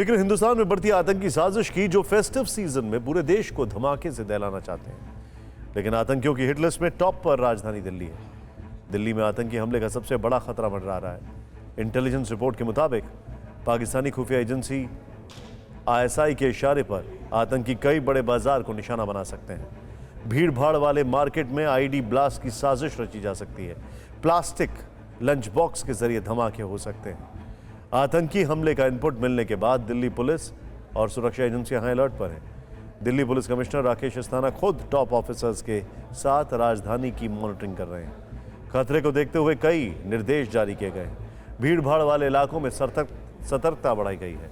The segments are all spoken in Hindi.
फिक्र हिंदुस्तान में बढ़ती आतंकी साजिश की, जो फेस्टिव सीजन में पूरे देश को धमाके से दहलाना चाहते हैं। लेकिन आतंकियों की हिट लिस्ट में टॉप पर राजधानी दिल्ली है। दिल्ली में आतंकी हमले का सबसे बड़ा खतरा मंडरा रहा है। इंटेलिजेंस रिपोर्ट के मुताबिक पाकिस्तानी खुफिया एजेंसी ISI के इशारे पर आतंकी कई बड़े बाजार को निशाना बना सकते हैं। भीड़ भाड़ वाले मार्केट में ID ब्लास्ट की साजिश रची जा सकती है। प्लास्टिक लंच बॉक्स के जरिए धमाके हो सकते हैं। आतंकी हमले का इनपुट मिलने के बाद दिल्ली पुलिस और सुरक्षा एजेंसियां हाई अलर्ट पर हैं। दिल्ली पुलिस कमिश्नर राकेश अस्थाना खुद टॉप ऑफिसर्स के साथ राजधानी की मॉनिटरिंग कर रहे हैं। खतरे को देखते हुए कई निर्देश जारी किए गए हैं। भीड़ भाड़ वाले इलाकों में सतर्कता बढ़ाई गई है।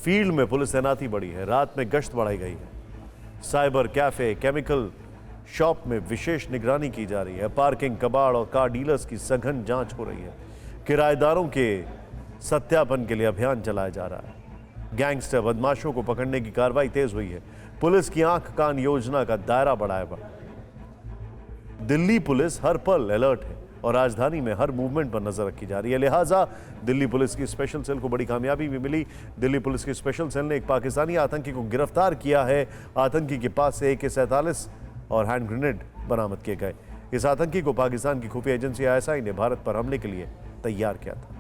फील्ड में पुलिस तैनाती बढ़ी है। रात में गश्त बढ़ाई गई है। साइबर कैफे, केमिकल शॉप में विशेष निगरानी की जा रही है। पार्किंग, कबाड़ और कार डीलर्स की सघन जांच हो रही है। किराएदारों के सत्यापन के लिए अभियान चलाया जा रहा है। गैंगस्टर बदमाशों को पकड़ने की कार्रवाई तेज हुई है। पुलिस की आंख कान योजना का दायरा बढ़ाया गया। दिल्ली पुलिस हर पल अलर्ट है और राजधानी में हर मूवमेंट पर नजर रखी जा रही है। लिहाजा दिल्ली पुलिस की स्पेशल सेल को बड़ी कामयाबी भी मिली। दिल्ली पुलिस की स्पेशल सेल ने एक पाकिस्तानी आतंकी को गिरफ्तार किया है। आतंकी के पास से AK-47 और हैंड ग्रेनेड बरामद किए गए। इस आतंकी को पाकिस्तान की खुफिया एजेंसी ISI ने भारत पर हमले के लिए तैयार किया था।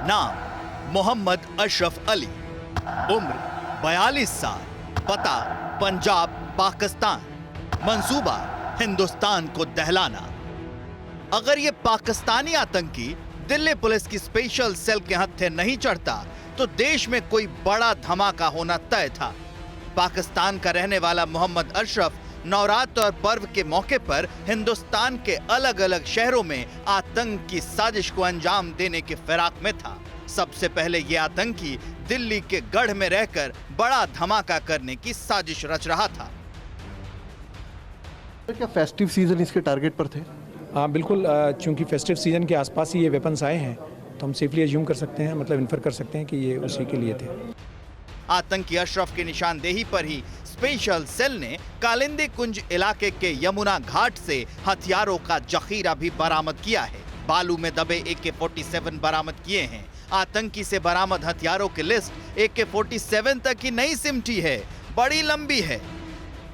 नाम मोहम्मद अशरफ अली, उम्र 42 साल, पता पंजाब पाकिस्तान, मंसूबा हिंदुस्तान को दहलाना। अगर ये पाकिस्तानी आतंकी दिल्ली पुलिस की स्पेशल सेल के हत्थे नहीं चढ़ता तो देश में कोई बड़ा धमाका होना तय था। पाकिस्तान का रहने वाला मोहम्मद अशरफ नवरात्र और पर्व के मौके पर हिंदुस्तान के अलग अलग शहरों में आतंक की साजिश को अंजाम देने के फिराक में था। सबसे पहले ये आतंकी दिल्ली के गढ़ में रहकर बड़ा धमाका करने की साजिश रच रहा था। क्या फेस्टिव सीजन इसके टारगेट पर थे? हाँ बिल्कुल, चूंकि फेस्टिव सीजन के आसपास ही ये वेपन्स आए हैं तो हम सेफली अज्यूम कर सकते हैं, मतलब इन्फर कर सकते हैं कि ये उसी के लिए थे। आतंकी अशरफ की निशानदेही पर ही स्पेशल सेल ने कालिंदी कुंज इलाके के यमुना घाट से हथियारों का जखीरा भी बरामद किया है। बालू में दबे AK-47 बरामद किए हैं। आतंकी से बरामद हथियारों की लिस्ट AK-47 तक ही नहीं सिमटी है, बड़ी लंबी है।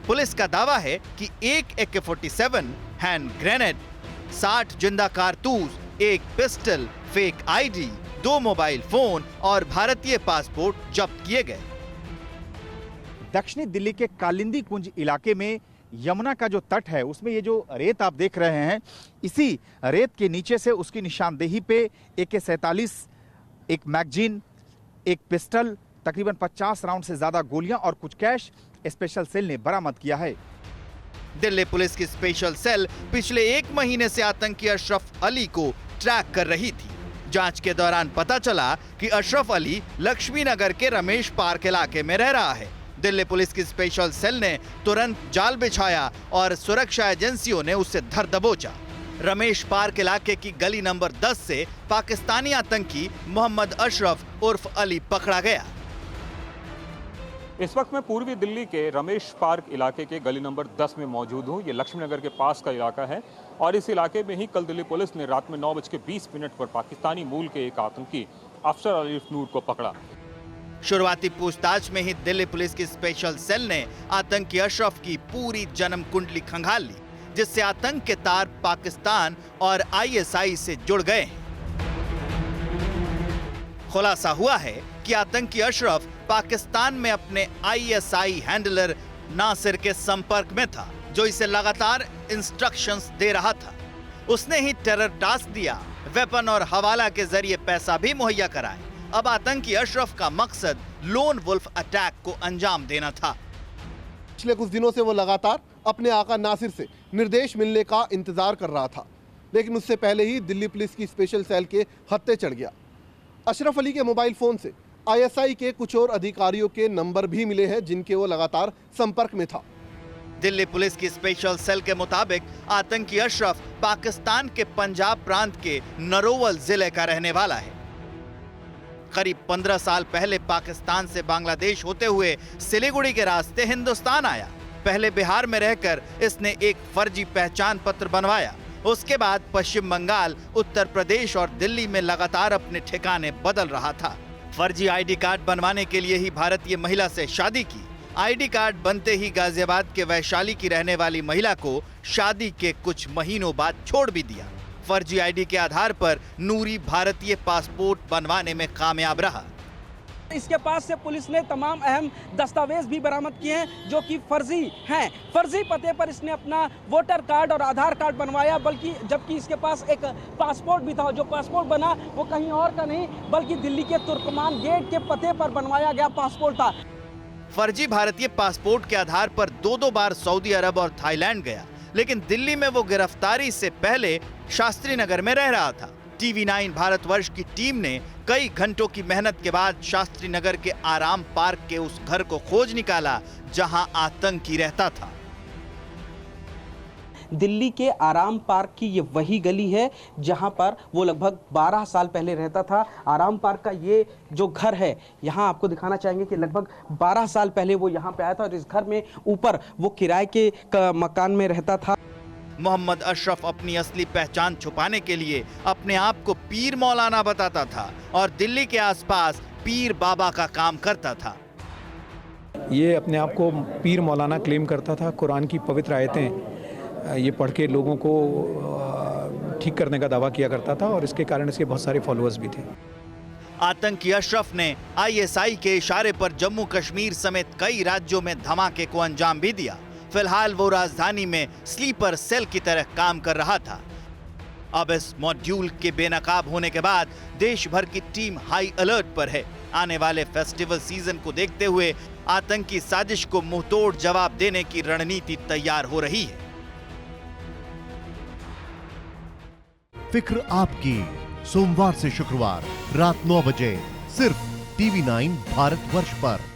पुलिस का दावा है कि एक AK-47, हैंड ग्रेनेड, 60 जिंदा कारतूस, एक pistol, fake ID, 2 mobile phone और भारतीय पासपोर्ट जब्त किए गए। दक्षिणी दिल्ली के कालिंदी कुंज इलाके में यमुना का जो तट है उसमें ये जो रेत आप देख रहे हैं, इसी रेत के नीचे से उसकी निशानदेही पे AK-47, एक मैगजीन, एक पिस्टल, तकरीबन 50 राउंड से ज्यादा गोलियां और कुछ कैश स्पेशल सेल ने बरामद किया है। दिल्ली पुलिस की स्पेशल सेल पिछले 1 महीने से आतंकी अशरफ अली को ट्रैक कर रही थी। जांच के दौरान पता चला कि अशरफ अली लक्ष्मी नगर के रमेश पार्क इलाके में रह रहा है। दिल्ली पुलिस की स्पेशल सेल ने तुरंत जाल बिछाया और सुरक्षा एजेंसियों ने उसे धर दबोचा। रमेश पार्क इलाके की गली नंबर 10 से पाकिस्तानी आतंकी मोहम्मद अशरफ उर्फ अली पकड़ा गया। इस वक्त मैं पूर्वी दिल्ली के रमेश पार्क इलाके के गली नंबर 10 में मौजूद हूँ। ये लक्ष्मी नगर के पास का इलाका है और इस इलाके में ही कल दिल्ली पुलिस ने रात में 9:20 पर पाकिस्तानी मूल के एक आतंकी अफसर अली नूर को पकड़ा। शुरुआती पूछताछ में ही दिल्ली पुलिस की स्पेशल सेल ने आतंकी अशरफ की पूरी जन्म कुंडली खंगाल ली, जिससे आतंक के तार पाकिस्तान और ISI से जुड़ गए हैं। खुलासा हुआ है कि आतंकी अशरफ पाकिस्तान में अपने ISI हैंडलर नासिर के संपर्क में था, जो इसे लगातार इंस्ट्रक्शंस दे रहा था। उसने ही टेरर टास्क दिया, वेपन और हवाला के जरिए पैसा भी मुहैया कराया। अब आतंकी अशरफ का मकसद लोन वुल्फ अटैक को अंजाम देना था। पिछले कुछ दिनों से वो लगातार अपने आका नासिर से निर्देश मिलने का इंतजार कर रहा था, लेकिन उससे पहले ही दिल्ली पुलिस की स्पेशल सेल के हत्थे चढ़ गया। अशरफ अली के मोबाइल फोन से ISI के कुछ और अधिकारियों के नंबर भी मिले हैं जिनके वो लगातार संपर्क में था। दिल्ली पुलिस की स्पेशल सेल के मुताबिक आतंकी अशरफ पाकिस्तान के पंजाब प्रांत के नरोवल जिले का रहने वाला है। करीब 15 साल पहले पाकिस्तान से बांग्लादेश होते हुए सिलीगुड़ी के रास्ते हिंदुस्तान आया। पहले बिहार में रहकर इसने एक फर्जी पहचान पत्र बनवाया। उसके बाद पश्चिम बंगाल, उत्तर प्रदेश और दिल्ली में लगातार अपने ठिकाने बदल रहा था। फर्जी आईडी कार्ड बनवाने के लिए ही भारतीय महिला से शादी की। आईडी कार्ड बनते ही गाजियाबाद के वैशाली की रहने वाली महिला को शादी के कुछ महीनों बाद छोड़ भी दिया। फर्जी आईडी के आधार पर नूरी भारतीय पासपोर्ट बनवाने में कामयाब रहा। इसके पास से पुलिस ने तमाम अहम दस्तावेज भी बरामद किए हैं जो कि फर्जी हैं। फर्जी पते पर इसने अपना वोटर कार्ड और आधार कार्ड बनवाया, बल्कि जबकि इसके पास एक पासपोर्ट भी था। जो पासपोर्ट बना वो कहीं और का नहीं बल्कि दिल्ली के तुर्कमान गेट के पते पर बनवाया गया पासपोर्ट था। फर्जी भारतीय पासपोर्ट के आधार पर 2 बार सऊदी अरब और थाईलैंड गया, लेकिन दिल्ली में वो गिरफ्तारी से पहले शास्त्री नगर में रह रहा था। TV9 भारतवर्ष की टीम ने कई घंटों की मेहनत के बाद शास्त्री नगर के आराम पार्क के उस घर को खोज निकाला जहां आतंकी रहता था। दिल्ली के आराम पार्क की ये वही गली है जहां पर वो लगभग 12 साल पहले रहता था। आराम पार्क का ये जो घर है, यहाँ आपको दिखाना चाहेंगे कि लगभग 12 साल पहले वो यहाँ पे आया था और इस घर में ऊपर वो किराए के मकान में रहता था। मोहम्मद अशरफ अपनी असली पहचान छुपाने के लिए अपने आप को पीर मौलाना बताता था और दिल्ली के आसपास पीर बाबा का काम करता था। ये अपने आप को पीर मौलाना क्लेम करता था। कुरान की पवित्र आयतें ये पढ़ के लोगों को ठीक करने का दावा किया करता था और इसके कारण इसके बहुत सारे फॉलोअर्स भी थे। आतंकी अशरफ ने ISI के इशारे पर जम्मू कश्मीर समेत कई राज्यों में धमाके को अंजाम भी दिया। फिलहाल वो राजधानी में स्लीपर सेल की तरह काम कर रहा था। अब इस मॉड्यूल के बेनकाब होने के बाद देश भर की टीम हाई अलर्ट पर है। आने वाले फेस्टिवल सीजन को देखते हुए आतंकी साजिश को मुंहतोड़ जवाब देने की रणनीति तैयार हो रही है। फिक्र आपकी, सोमवार से शुक्रवार रात 9 बजे सिर्फ TV9 भारतवर्ष पर।